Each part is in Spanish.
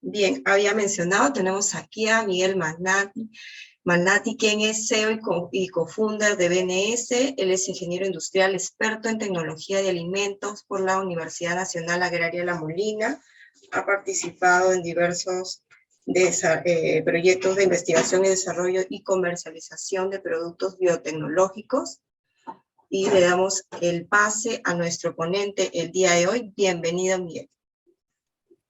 Bien, había mencionado, tenemos aquí a Miguel Malnati, quien es CEO y co-founder de BNS. Él es ingeniero industrial, experto en tecnología de alimentos por la Universidad Nacional Agraria La Molina. Ha participado en diversos proyectos de investigación y desarrollo y comercialización de productos biotecnológicos. Y le damos el pase a nuestro ponente el día de hoy. Bienvenido, Miguel.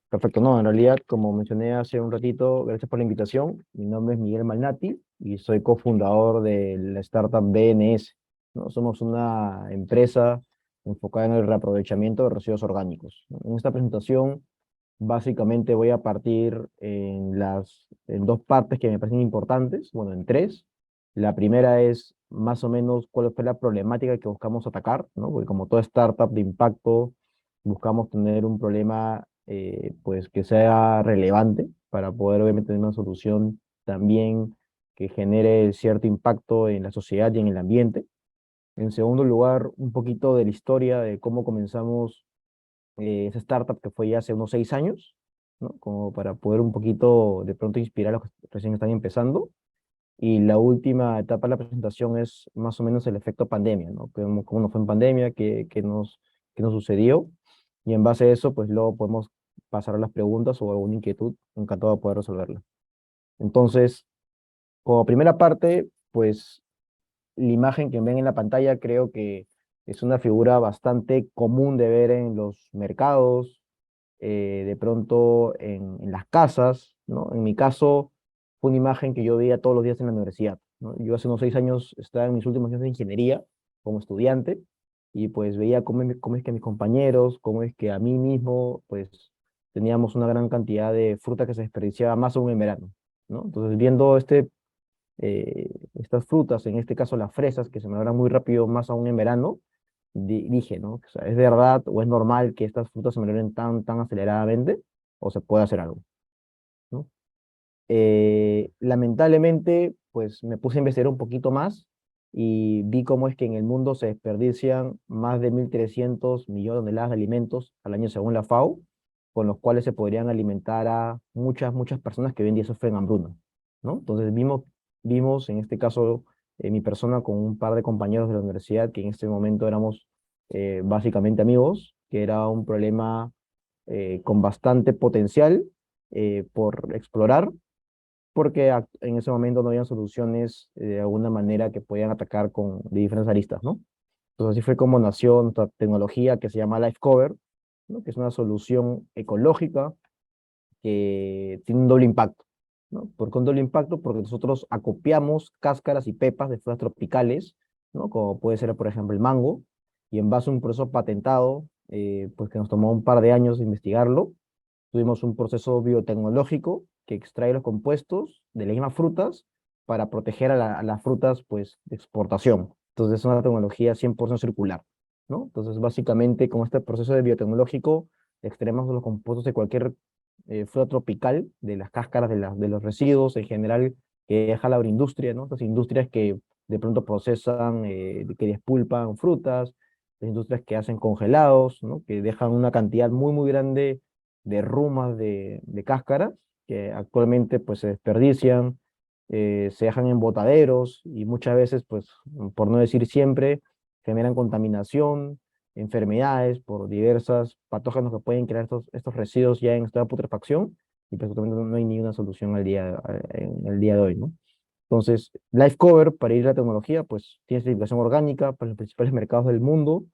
Perfecto, no, en realidad, como mencioné hace un ratito, gracias por la invitación. Mi nombre es Miguel Malnati y soy cofundador de la startup BNS, ¿no? Somos una empresa enfocada en el reaprovechamiento de residuos orgánicos, ¿no? En esta presentación, básicamente voy a partir en dos partes que me parecen importantes, bueno, en tres. La primera es más o menos cuál fue la problemática que buscamos atacar, ¿no? Porque como toda startup de impacto, buscamos tener un problema pues que sea relevante para poder obviamente tener una solución también que genere cierto impacto en la sociedad y en el ambiente. En segundo lugar, un poquito de la historia de cómo comenzamos esa startup que fue ya hace unos 6 años, ¿no? Como para poder un poquito de pronto inspirar a los que recién están empezando. Y la última etapa de la presentación es más o menos el efecto pandemia, ¿no? Cómo nos fue en pandemia, qué nos sucedió. Y en base a eso, pues luego podemos pasar a las preguntas o alguna inquietud, encantado de poder resolverla. Entonces, como primera parte, pues la imagen que ven en la pantalla creo que es una figura bastante común de ver en los mercados, de pronto en las casas, ¿no? En mi caso, fue una imagen que yo veía todos los días en la universidad, ¿no? Yo hace unos 6 años estaba en mis últimos años de ingeniería como estudiante y pues veía cómo es que mis compañeros, cómo es que a mí mismo, pues teníamos una gran cantidad de fruta que se desperdiciaba más aún en verano, ¿no? Entonces, viendo estas frutas, en este caso las fresas, que se me van muy rápido más aún en verano, dije, ¿no? O sea, ¿es verdad o es normal que estas frutas se malogren tan aceleradamente? ¿O se puede hacer algo? ¿No? Lamentablemente, pues me puse a investigar un poquito más y vi cómo es que en el mundo se desperdician más de 1.300 millones de toneladas de alimentos al año según la FAO, con los cuales se podrían alimentar a muchas personas que hoy en día sufren hambruna, ¿no? Entonces vimos en este caso mi persona con un par de compañeros de la universidad que en este momento éramos básicamente amigos, que era un problema con bastante potencial por explorar porque en ese momento no habían soluciones de alguna manera que podían atacar de diferentes aristas, ¿no? Entonces así fue como nació nuestra tecnología que se llama Life Cover, ¿no? Que es una solución ecológica que tiene un doble impacto, ¿no? ¿Por qué un doble impacto? Porque nosotros acopiamos cáscaras y pepas de frutas tropicales, ¿no? Como puede ser, por ejemplo, el mango, y en base a un proceso patentado, pues que nos tomó un par de años investigarlo, tuvimos un proceso biotecnológico que extrae los compuestos de las mismas frutas para proteger a las frutas pues, de exportación. Entonces es una tecnología 100% circular, ¿no? Entonces básicamente con este proceso de biotecnológico extraemos los compuestos de cualquier fruta tropical, de las cáscaras de los residuos en general que deja la agroindustria, ¿no? Estas industrias que de pronto procesan, que despulpan frutas, las industrias que hacen congelados, ¿no? Que dejan una cantidad muy grande de rumas de cáscaras que actualmente pues se desperdician, se dejan en botaderos y muchas veces, pues por no decir siempre, generan contaminación, enfermedades por diversas patógenos que pueden crear estos residuos ya en estado de putrefacción y pues actualmente no hay ninguna solución en el día de hoy, ¿no? Entonces, Life Cover, para ir a la tecnología, pues tiene certificación orgánica para los principales mercados del mundo.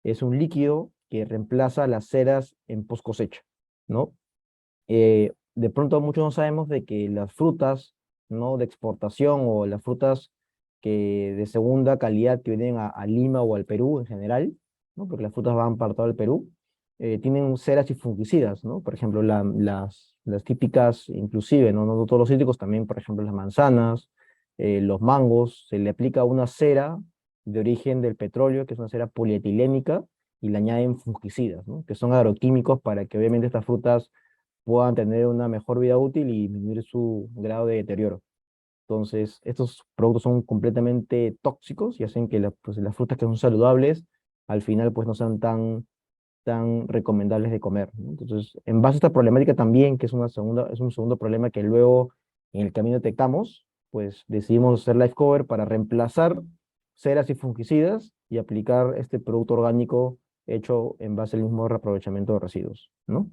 Es un líquido que reemplaza las ceras en post cosecha, ¿no? De pronto muchos no sabemos de que las frutas, ¿no? De exportación o las frutas que de segunda calidad que vienen a Lima o al Perú en general, ¿no? Porque las frutas van para todo el Perú, tienen ceras y fungicidas, ¿no? Por ejemplo, las típicas, inclusive, ¿no? No todos los cítricos, también, por ejemplo, las manzanas, los mangos, se le aplica una cera de origen del petróleo, que es una cera polietilénica, y le añaden fungicidas, ¿no? Que son agroquímicos para que obviamente estas frutas puedan tener una mejor vida útil y disminuir su grado de deterioro. Entonces, estos productos son completamente tóxicos y hacen que pues, las frutas que son saludables al final pues no sean tan recomendables de comer, ¿no? Entonces, en base a esta problemática también, que es un segundo problema que luego en el camino detectamos, pues decidimos hacer Life Cover para reemplazar ceras y fungicidas y aplicar este producto orgánico hecho en base al mismo reaprovechamiento de residuos, ¿no?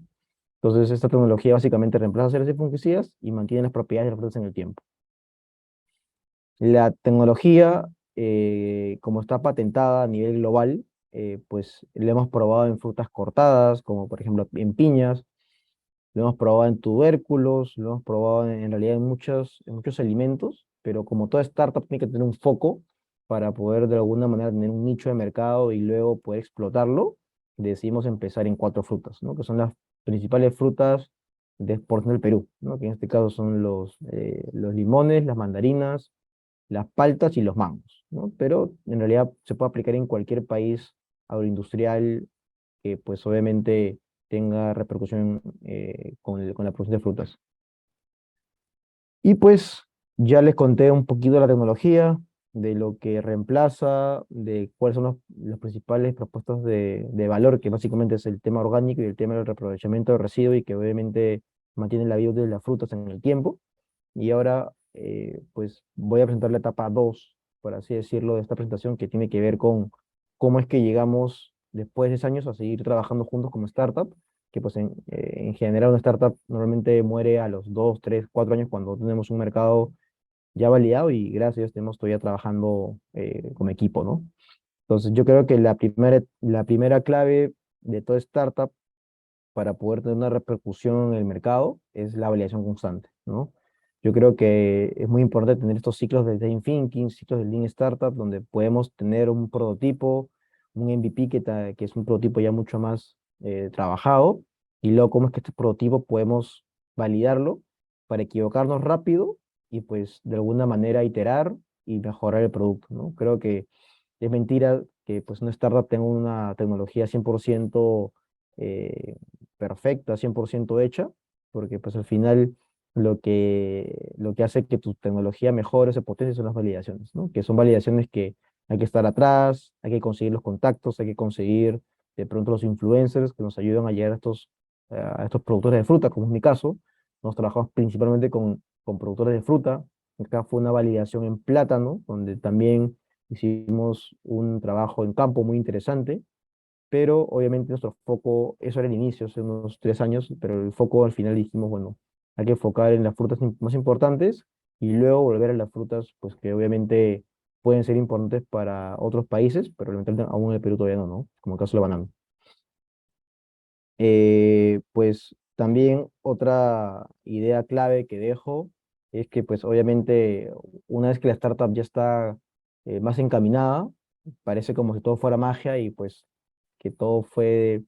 Entonces, esta tecnología básicamente reemplaza ceras y fungicidas y mantiene las propiedades de las frutas en el tiempo. La tecnología, como está patentada a nivel global, pues la hemos probado en frutas cortadas, como por ejemplo en piñas, lo hemos probado en tubérculos, lo hemos probado en realidad en muchos alimentos, pero como toda startup tiene que tener un foco para poder de alguna manera tener un nicho de mercado y luego poder explotarlo, decidimos empezar en 4 frutas, ¿no? Que son las principales frutas de exportación del Perú, ¿no? Que en este caso son los limones, las mandarinas, las paltas y los mangos, ¿no? Pero en realidad se puede aplicar en cualquier país agroindustrial que pues obviamente tenga repercusión con la producción de frutas. Y pues ya les conté un poquito de la tecnología, de lo que reemplaza, de cuáles son los principales propuestos de valor, que básicamente es el tema orgánico y el tema del reaprovechamiento de residuos y que obviamente mantiene la vida útil de las frutas en el tiempo. Y ahora, pues voy a presentar la etapa 2 por así decirlo, de esta presentación, que tiene que ver con cómo es que llegamos después de 10 años a seguir trabajando juntos como startup, que pues en general una startup normalmente muere a los 2 3 4 años cuando tenemos un mercado ya validado y gracias a Dios estamos todavía trabajando como equipo, ¿no? Entonces yo creo que la primera clave de toda startup para poder tener una repercusión en el mercado es la validación constante, ¿no? Yo creo que es muy importante tener estos ciclos de design thinking, ciclos de lean startup, donde podemos tener un prototipo, un MVP que es un prototipo ya mucho más trabajado, y luego cómo es que este prototipo podemos validarlo para equivocarnos rápido y pues de alguna manera iterar y mejorar el producto, ¿no? Creo que es mentira que pues una startup tenga una tecnología 100% eh, perfecta, 100% hecha, porque pues al final lo que hace que tu tecnología mejore, se potencie son las validaciones, ¿no? Que son validaciones que hay que estar atrás, hay que conseguir los contactos, hay que conseguir de pronto los influencers que nos ayudan a llegar a estos productores de fruta, como es mi caso. Nos trabajamos principalmente con productores de fruta. Acá fue una validación en plátano, donde también hicimos un trabajo en campo muy interesante, pero obviamente nuestro foco, eso era el inicio, hace unos 3 años, pero el foco al final dijimos, bueno, hay que enfocar en las frutas más importantes y luego volver a las frutas, pues que obviamente pueden ser importantes para otros países, pero lamentablemente aún en el Perú todavía no, ¿no? Como el caso de la banana. Pues también otra idea clave que dejo es que pues obviamente una vez que la startup ya está más encaminada, parece como si todo fuera magia y pues que todo fue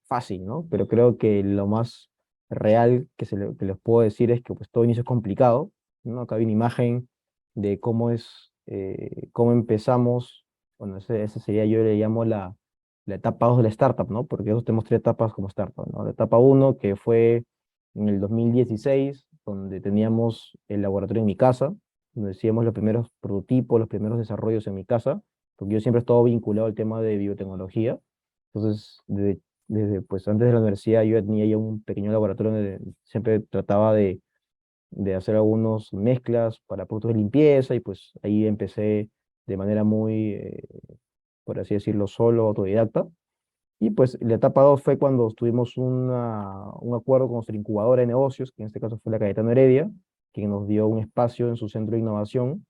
fácil, ¿no? Pero creo que lo más real que les puedo decir es que pues todo inicio es complicado, ¿no? Acá hay una imagen de cómo empezamos, bueno, ese sería, yo le llamo la etapa 2 de la startup, ¿no? Porque nosotros tenemos 3 etapas como startup, ¿no? La etapa uno que fue en el 2016, donde teníamos el laboratorio en mi casa, donde hacíamos los primeros prototipos, los primeros desarrollos en mi casa, porque yo siempre he estado vinculado al tema de biotecnología. Entonces, desde pues antes de la universidad yo tenía ya un pequeño laboratorio donde siempre trataba de hacer algunas mezclas para productos de limpieza y pues ahí empecé de manera muy, por así decirlo, solo, autodidacta. Y pues la etapa 2 fue cuando tuvimos un acuerdo con nuestra incubadora de negocios, que en este caso fue la Cayetano Heredia, que nos dio un espacio en su centro de innovación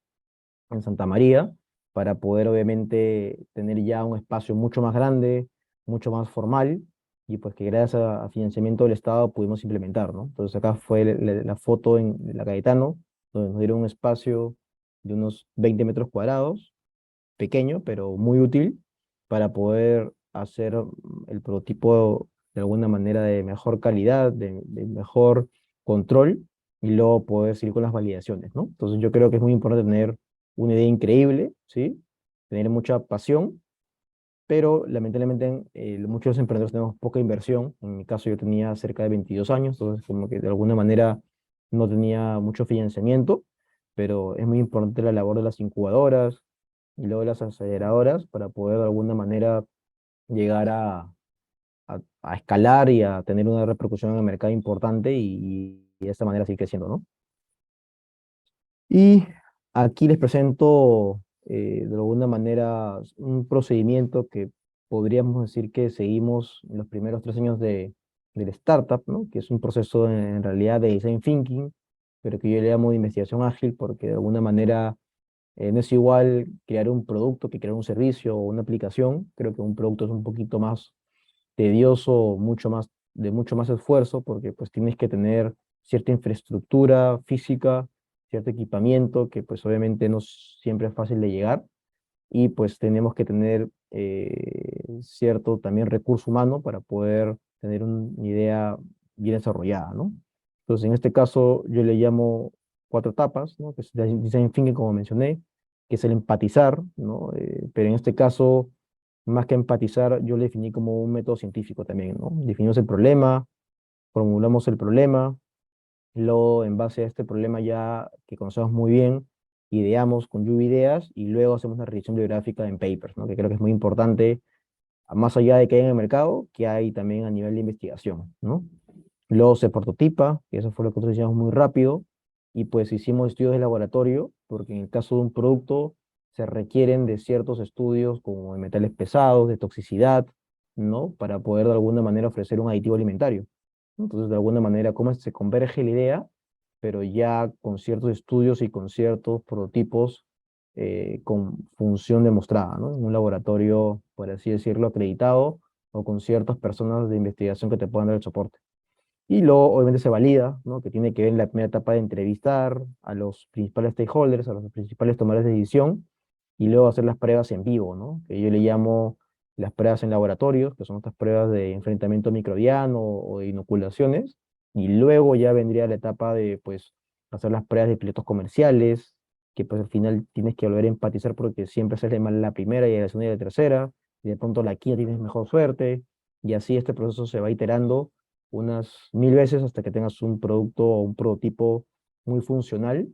en Santa María, para poder obviamente tener ya un espacio mucho más grande, mucho más formal, y pues que gracias a financiamiento del Estado pudimos implementar, ¿no? Entonces acá fue la foto en la Cayetano, donde nos dieron un espacio de unos 20 metros cuadrados, pequeño, pero muy útil para poder hacer el prototipo de alguna manera de mejor calidad, de mejor control, y luego poder seguir con las validaciones, ¿no? Entonces yo creo que es muy importante tener una idea increíble, ¿sí? Tener mucha pasión, pero lamentablemente muchos emprendedores tenemos poca inversión. En mi caso yo tenía cerca de 22 años, entonces como que de alguna manera no tenía mucho financiamiento, pero es muy importante la labor de las incubadoras y luego las aceleradoras para poder de alguna manera llegar a escalar y a tener una repercusión en el mercado importante y de esta manera seguir creciendo, ¿no? Y aquí les presento de alguna manera un procedimiento que podríamos decir que seguimos en los primeros 3 años del startup, ¿no? Que es un proceso en realidad de design thinking, pero que yo le llamo de investigación ágil porque de alguna manera no es igual crear un producto que crear un servicio o una aplicación. Creo que un producto es un poquito más tedioso, de mucho más esfuerzo, porque pues tienes que tener cierta infraestructura física, cierto equipamiento, que pues obviamente no siempre es fácil de llegar, y pues tenemos que tener cierto también recurso humano para poder tener una idea bien desarrollada, ¿no? Entonces, en este caso, yo le llamo 4 etapas, ¿no? Que es design thinking, como mencioné, que es el empatizar, ¿no? Pero en este caso, más que empatizar, yo lo definí como un método científico también, ¿no? Definimos el problema, formulamos el problema, luego en base a este problema ya que conocemos muy bien, ideamos con lluvia de ideas y luego hacemos una revisión bibliográfica en papers, ¿no? Que creo que es muy importante, más allá de que hay en el mercado, que hay también a nivel de investigación, ¿no? Luego se prototipa, que eso fue lo que nosotros hicimos muy rápido, y pues hicimos estudios de laboratorio, porque en el caso de un producto se requieren de ciertos estudios como de metales pesados, de toxicidad, ¿no? Para poder de alguna manera ofrecer un aditivo alimentario. Entonces, de alguna manera, cómo se converge la idea, pero ya con ciertos estudios y con ciertos prototipos con función demostrada, ¿no? En un laboratorio, por así decirlo, acreditado o con ciertas personas de investigación que te puedan dar el soporte. Y luego, obviamente, se valida, ¿no? Que tiene que ver en la primera etapa de entrevistar a los principales stakeholders, a los principales tomadores de decisión, y luego hacer las pruebas en vivo, ¿no? Que yo le llamo las pruebas en laboratorios, que son estas pruebas de enfrentamiento microbiano o de inoculaciones, y luego ya vendría la etapa de, pues, hacer las pruebas de pilotos comerciales, que pues al final tienes que volver a empatizar porque siempre sale mal la primera y la segunda y la tercera, y de pronto la quinta tienes mejor suerte, y así este proceso se va iterando unas 1000 veces hasta que tengas un producto o un prototipo muy funcional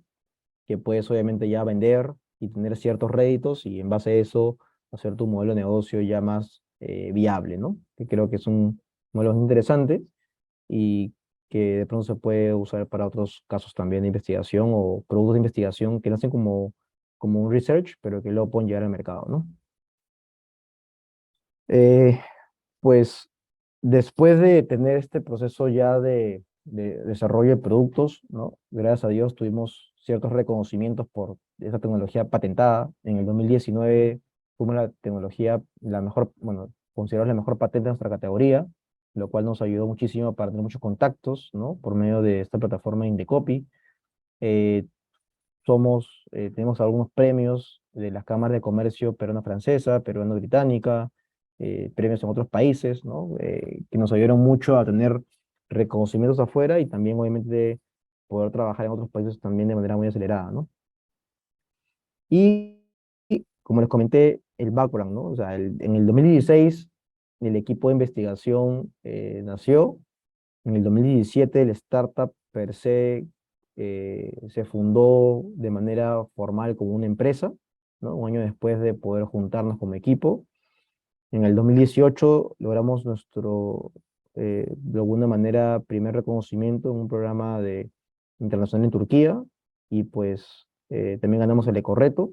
que puedes obviamente ya vender y tener ciertos réditos y en base a eso hacer tu modelo de negocio ya más viable, ¿no? Que creo que es un modelo interesante y que de pronto se puede usar para otros casos también de investigación o productos de investigación que nacen como un research, pero que luego pueden llegar al mercado, ¿no? Eh, pues después de tener este proceso ya de desarrollo de productos, ¿no? Gracias a Dios tuvimos ciertos reconocimientos por esa tecnología patentada. En el 2019 fuimos la tecnología, la mejor, bueno, consideramos la mejor patente de nuestra categoría, lo cual nos ayudó muchísimo para tener muchos contactos, ¿no? Por medio de esta plataforma Indecopy. Eh, tenemos algunos premios de las cámaras de comercio peruana-francesa, peruano-británica, premios en otros países, ¿no? Que nos ayudaron mucho a tener reconocimientos afuera y también, obviamente, poder trabajar en otros países también de manera muy acelerada, ¿no? Y, como les comenté, el background, ¿no? O sea, en el 2016 el equipo de investigación nació. En el 2017 el startup per se se fundó de manera formal como una empresa, ¿no? Un año después de poder juntarnos como equipo. En el 2018 logramos nuestro, de alguna manera, primer reconocimiento en un programa internacional en Turquía y pues también ganamos el Ecoreto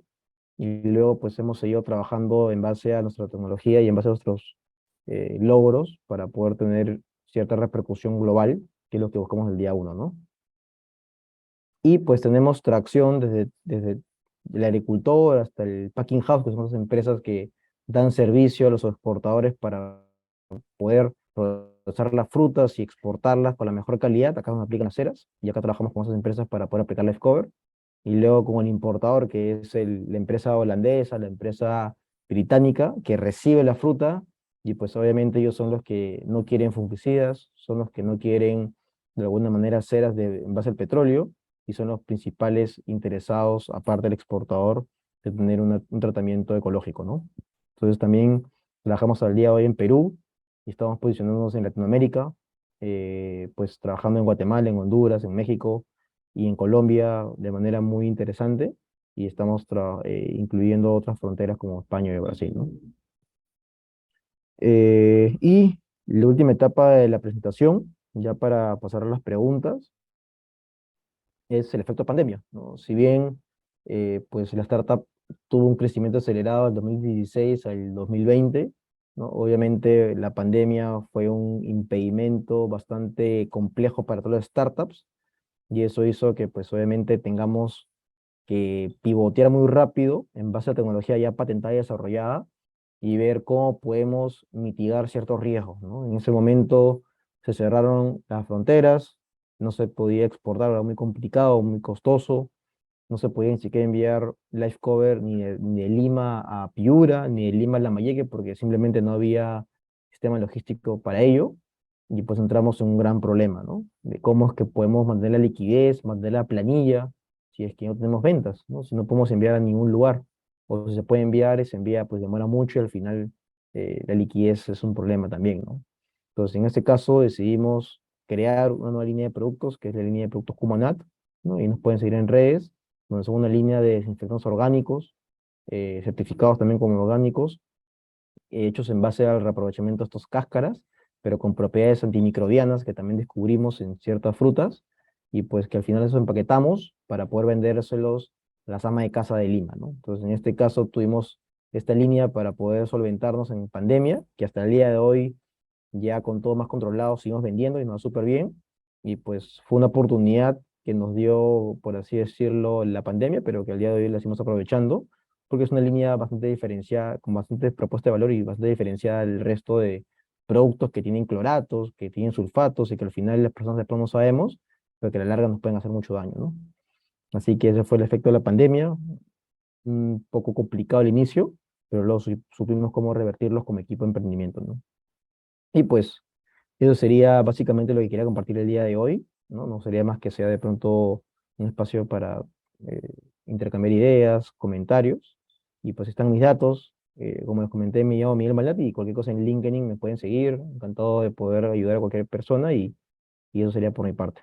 y luego pues hemos seguido trabajando en base a nuestra tecnología y en base a nuestros logros para poder tener cierta repercusión global, que es lo que buscamos el día uno, ¿no? Y pues tenemos tracción desde el agricultor hasta el packing house, que son esas empresas que dan servicio a los exportadores para poder procesar las frutas y exportarlas con la mejor calidad. Acá nos aplican las ceras y acá trabajamos con esas empresas para poder aplicar la cover. Y luego con el importador, que es la empresa holandesa, la empresa británica, que recibe la fruta y pues obviamente ellos son los que no quieren fungicidas, son los que no quieren de alguna manera ceras en base al petróleo y son los principales interesados, aparte del exportador, de tener un tratamiento ecológico, ¿no? Entonces también trabajamos al día de hoy en Perú y estamos posicionándonos en Latinoamérica, pues trabajando en Guatemala, en Honduras, en México y en Colombia de manera muy interesante y estamos incluyendo otras fronteras como España y Brasil, ¿no? Y La última etapa de la presentación, ya para pasar a las preguntas, es el efecto pandemia, ¿no? Si bien pues la startup tuvo un crecimiento acelerado del 2016 al 2020, ¿no? Obviamente la pandemia fue un impedimento bastante complejo para todas las startups y eso hizo que pues obviamente tengamos que pivotear muy rápido en base a tecnología ya patentada y desarrollada y ver cómo podemos mitigar ciertos riesgos, ¿no? En ese momento se cerraron las fronteras, no se podía exportar, era muy complicado, muy costoso, no se podía ni siquiera enviar live cover ni de Lima a Piura, ni de Lima a Lambayeque, porque simplemente no había sistema logístico para ello, y pues entramos en un gran problema, ¿no? De cómo es que podemos mantener la liquidez, mantener la planilla, si es que no tenemos ventas, ¿no? Si no podemos enviar a ningún lugar, o si se puede enviar y se envía, pues demora mucho y al final la liquidez es un problema también, ¿no? Entonces, en este caso decidimos crear una nueva línea de productos, que es la línea de productos Kumanat, ¿no? Y nos pueden seguir en redes, donde son una línea de desinfectantes orgánicos, certificados también como orgánicos, hechos en base al reaprovechamiento de estas cáscaras, pero con propiedades antimicrobianas que también descubrimos en ciertas frutas, y pues que al final eso empaquetamos para poder vendérselos a las amas de casa de Lima, ¿no? Entonces, en este caso tuvimos esta línea para poder solventarnos en pandemia, que hasta el día de hoy, ya con todo más controlado, seguimos vendiendo y nos va súper bien, y pues fue una oportunidad que nos dio, por así decirlo, la pandemia, pero que al día de hoy la seguimos aprovechando porque es una línea bastante diferenciada, con bastante propuesta de valor y bastante diferenciada del resto de productos que tienen cloratos, que tienen sulfatos y que al final las personas después no sabemos, pero que a la larga nos pueden hacer mucho daño, ¿no? Así que ese fue el efecto de la pandemia, un poco complicado al inicio, pero luego supimos cómo revertirlos como equipo de emprendimiento, ¿no? Y pues eso sería básicamente lo que quería compartir el día de hoy, ¿no? No sería más que sea de pronto un espacio para eh, intercambiar ideas, comentarios, y pues están mis datos. Como les comenté, me llamo Miguel Malati y cualquier cosa en LinkedIn me pueden seguir. Encantado de poder ayudar a cualquier persona y eso sería por mi parte.